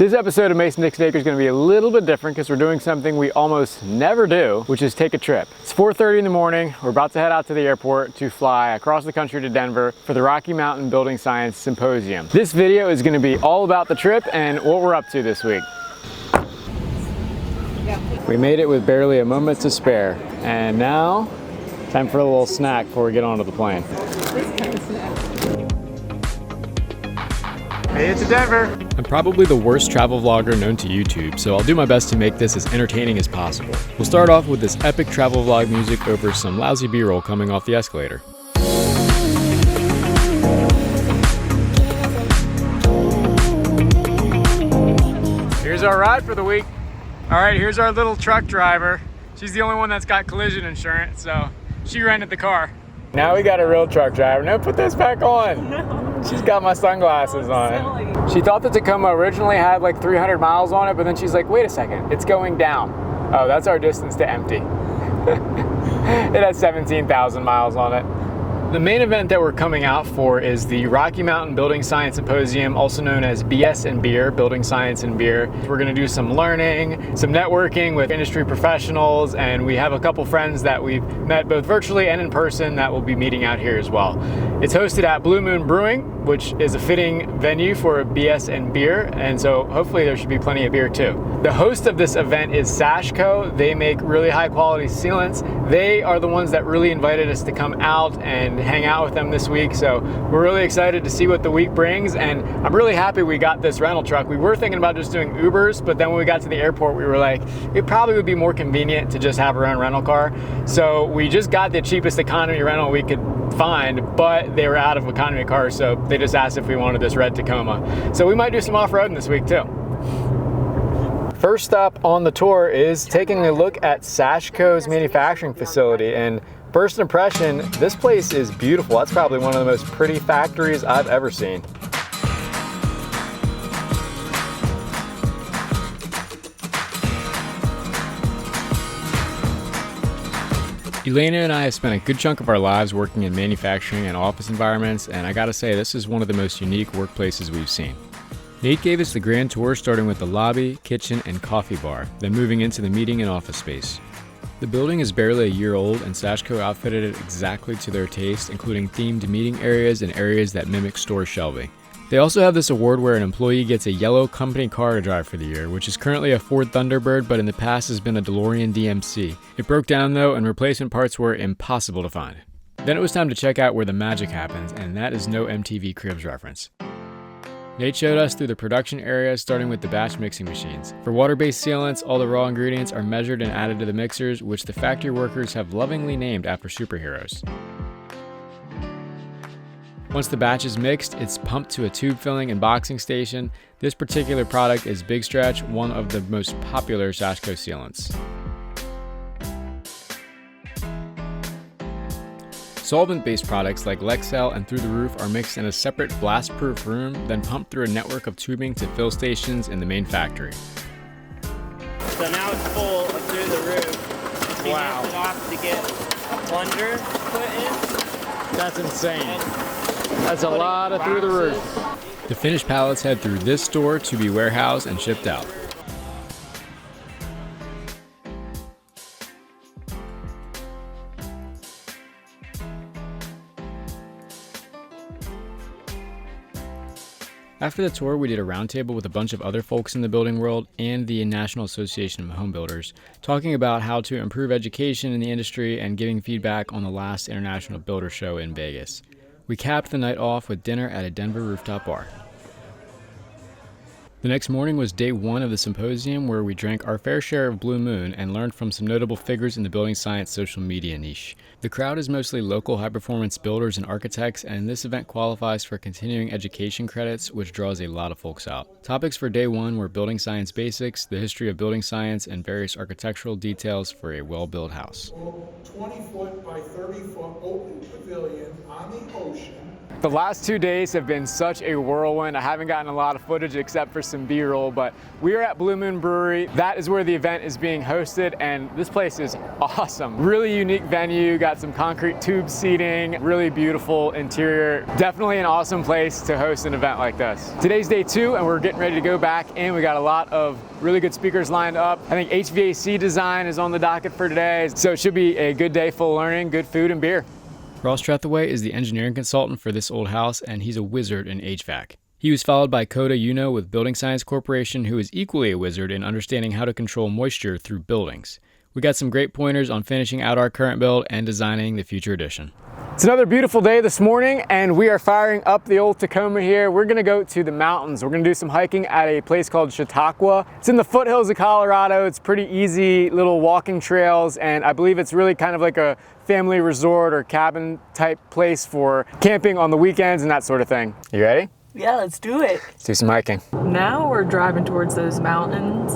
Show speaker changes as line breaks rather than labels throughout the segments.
This episode of Mason Dixon Acres is going to be a little bit different because we're doing something we almost never do, which is take a trip. It's 4:30 in the morning. We're about to head out to the airport to fly across the country to Denver for the Rocky Mountain Building Science Symposium. This video is going to be all about the trip and what we're up to this week. We made it with barely a moment to spare, and now time for a little snack before we get onto the plane. Made it to Denver. I'm probably the worst travel vlogger known to YouTube, so I'll do my best to make this as entertaining as possible. We'll start off with this epic travel vlog music over some lousy B-roll coming off the escalator. Here's our ride for the week. All right, here's our little truck driver. She's the only one that's got collision insurance, so she rented the car. Now we got a real truck driver. No, put this back on. No. She's got my sunglasses on. She thought the Tacoma originally had like 300 miles on it, but then she's like, wait a second, it's going down. Oh, that's our distance to empty. It has 17,000 miles on it. The main event that we're coming out for is the Rocky Mountain Building Science Symposium, also known as BS and Beer, Building Science and Beer. We're gonna do some learning, some networking with industry professionals, and we have a couple friends that we've met both virtually and in person that will be meeting out here as well. It's hosted at Blue Moon Brewing, which is a fitting venue for BS and Beer, and so hopefully there should be plenty of beer too. The host of this event is Sash CO. They make really high quality sealants. They are the ones that really invited us to come out and hang out with them this week, so we're really excited to see what the week brings, and I'm really happy we got this rental truck. We were thinking about just doing Ubers, but then when we got to the airport we were like, it probably would be more convenient to just have our own rental car, so we just got the cheapest economy rental we could find, but they were out of economy cars, so they just asked if we wanted this red Tacoma. So we might do some off-roading this week too. First stop on the tour is taking a look at Sashco's manufacturing facility, and first impression, this place is beautiful. That's probably one of the most pretty factories I've ever seen. Elena and I have spent a good chunk of our lives working in manufacturing and office environments, and I gotta say, this is one of the most unique workplaces we've seen. Nate gave us the grand tour, starting with the lobby, kitchen, and coffee bar, then moving into the meeting and office space. The building is barely a year old, and Sashco outfitted it exactly to their taste, including themed meeting areas and areas that mimic store shelving. They also have this award where an employee gets a yellow company car to drive for the year, which is currently a Ford Thunderbird, but in the past has been a DeLorean DMC. It broke down though, and replacement parts were impossible to find. Then it was time to check out where the magic happens, and that is no MTV Cribs reference. Nate showed us through the production area, starting with the batch mixing machines. For water-based sealants, all the raw ingredients are measured and added to the mixers, which the factory workers have lovingly named after superheroes. Once the batch is mixed, it's pumped to a tube filling and boxing station. This particular product is Big Stretch, one of the most popular Sashco sealants. Solvent-based products like Lexel and Through the Roof are mixed in a separate blast-proof room, then pumped through a network of tubing to fill stations in the main factory.
So now it's full of Through the Roof.
Wow.
It off to get a plunger put in.
That's insane. That's a lot of Through the Roof. The finished pallets head through this store to be warehoused and shipped out. After the tour, we did a roundtable with a bunch of other folks in the building world and the National Association of Home Builders, talking about how to improve education in the industry and giving feedback on the last International Builder Show in Vegas. We capped the night off with dinner at a Denver rooftop bar. The next morning was day one of the symposium, where we drank our fair share of Blue Moon and learned from some notable figures in the building science social media niche. The crowd is mostly local high-performance builders and architects, and this event qualifies for continuing education credits, which draws a lot of folks out. Topics for day one were building science basics, the history of building science, and various architectural details for a well-built house.
20-foot by 30-foot open pavilion on the ocean.
The last 2 days have been such a whirlwind. I haven't gotten a lot of footage except for some B-roll, but we are at Blue Moon Brewery. That is where the event is being hosted, and this place is awesome. Really unique venue, got some concrete tube seating, really beautiful interior. Definitely an awesome place to host an event like this. Today's day 2, and we're getting ready to go back, and we got a lot of really good speakers lined up. I think HVAC design is on the docket for today, so it should be a good day full of learning, good food and beer. Ross Trethaway is the engineering consultant for this old house, and he's a wizard in HVAC. He was followed by Kota Yuno with Building Science Corporation, who is equally a wizard in understanding how to control moisture through buildings. We got some great pointers on finishing out our current build and designing the future edition. It's another beautiful day this morning, and we are firing up the old Tacoma here. We're gonna go to the mountains. We're gonna do some hiking at a place called Shitaka. It's in the foothills of Colorado. It's pretty easy little walking trails, and I believe it's really kind of like a family resort or cabin type place for camping on the weekends and that sort of thing. You ready?
Yeah, let's do it.
Let's do some hiking.
Now we're driving towards those mountains.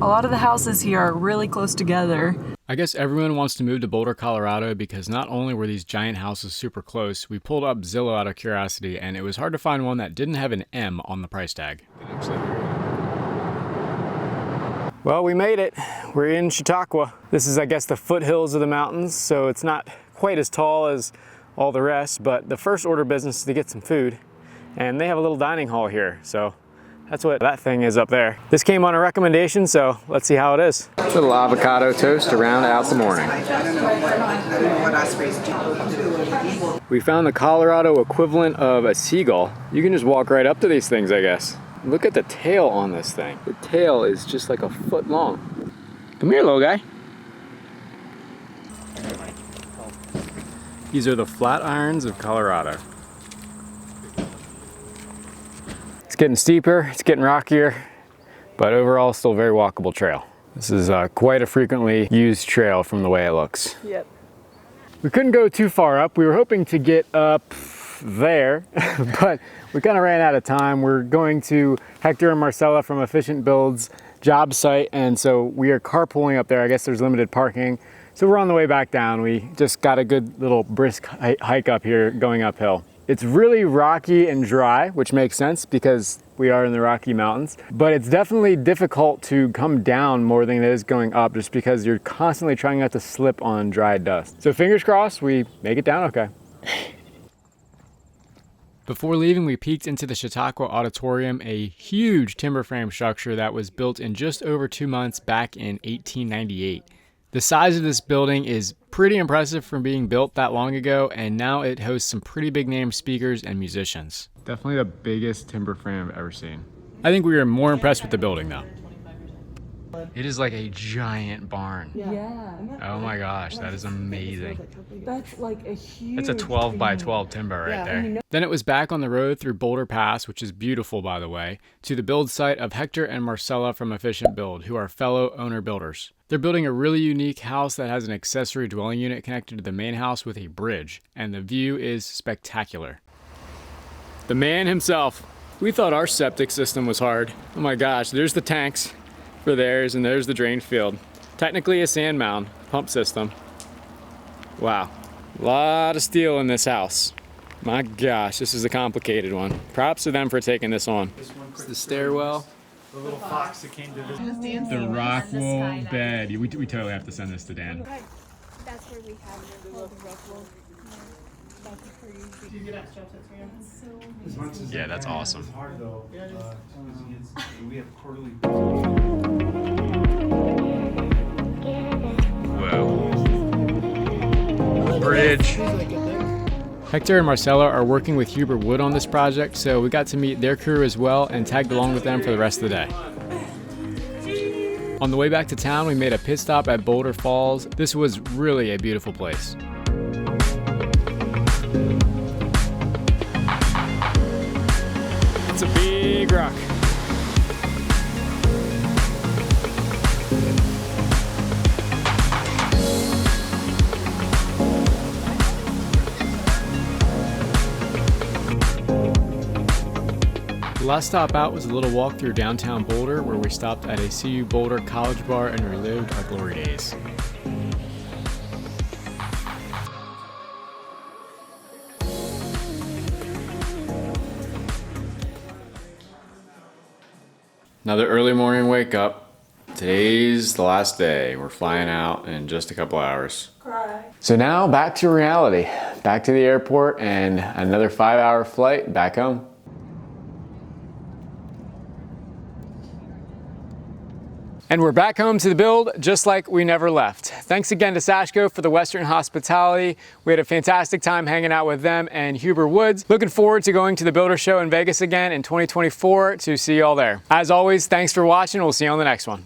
A lot of the houses here are really close together.
I guess everyone wants to move to Boulder, Colorado because not only were these giant houses super close, we pulled up Zillow out of curiosity, and it was hard to find one that didn't have an M on the price tag. Well, we made it. We're in Chautauqua. This is, I guess, the foothills of the mountains, so it's not quite as tall as all the rest, but the first order of business is to get some food, and they have a little dining hall here, so that's what that thing is up there. This came on a recommendation, so let's see how it is. A little avocado toast to round out the morning. We found the Colorado equivalent of a seagull. You can just walk right up to these things, I guess. Look at the tail on this thing. The tail is just like a foot long. Come here, little guy. These are the flat irons of Colorado. It's getting steeper, it's getting rockier, but overall still a very walkable trail. This is quite a frequently used trail from the way it looks.
Yep.
We couldn't go too far up. We were hoping to get up there, but we kind of ran out of time. We're going to Hector and Marcella from Efficient Build's job site, and so we are carpooling up there. I guess there's limited parking, so we're on the way back down. We just got a good little brisk hike up here going uphill. It's really rocky and dry, which makes sense because we are in the Rocky Mountains, but it's definitely difficult to come down more than it is going up just because you're constantly trying not to slip on dry dust. So fingers crossed we make it down okay. Before leaving, we peeked into the Shitaka Auditorium, a huge timber frame structure that was built in just over 2 months back in 1898. The size of this building is pretty impressive from being built that long ago, and now it hosts some pretty big name speakers and musicians. Definitely the biggest timber frame I've ever seen. I think we were more impressed with the building though. It is like a giant barn.
Yeah.
Oh my gosh, that is amazing.
That's like a huge...
That's a 12 by 12 timber right there. Then it was back on the road through Boulder Pass, which is beautiful by the way, to the build site of Hector and Marcella from Efficient Build, who are fellow owner builders. They're building a really unique house that has an accessory dwelling unit connected to the main house with a bridge, and the view is spectacular. The man himself. We thought our septic system was hard. Oh my gosh, there's the tanks for theirs, and there's the drain field. Technically a sand mound pump system. Wow, a lot of steel in this house. My gosh, this is a complicated one. Props to them for taking this on. It's the stairwell.
The little fox that came to visit.
The rock wool bed. We totally have to send this to Dan.
That's where we have the rock wool.
Did you get extra tips?
Yeah, that's awesome.
It's hard though. We have quarterly.
Whoa. Bridge. Hector and Marcella are working with Huber Wood on this project, so we got to meet their crew as well and tagged along with them for the rest of the day. On the way back to town, we made a pit stop at Boulder Falls. This was really a beautiful place. It's a big rock. The last stop out was a little walk through downtown Boulder, where we stopped at a CU Boulder College Bar and relived our glory days. Another early morning wake up. Today's the last day. We're flying out in just a couple hours. So now back to reality. Back to the airport and another 5-hour flight back home. And we're back home to the build just like we never left. Thanks again to Sashco for the Western hospitality. We had a fantastic time hanging out with them and Huber Woods. Looking forward to going to the Builder Show in Vegas again in 2024 to see you all there. As always, thanks for watching. We'll see you on the next one.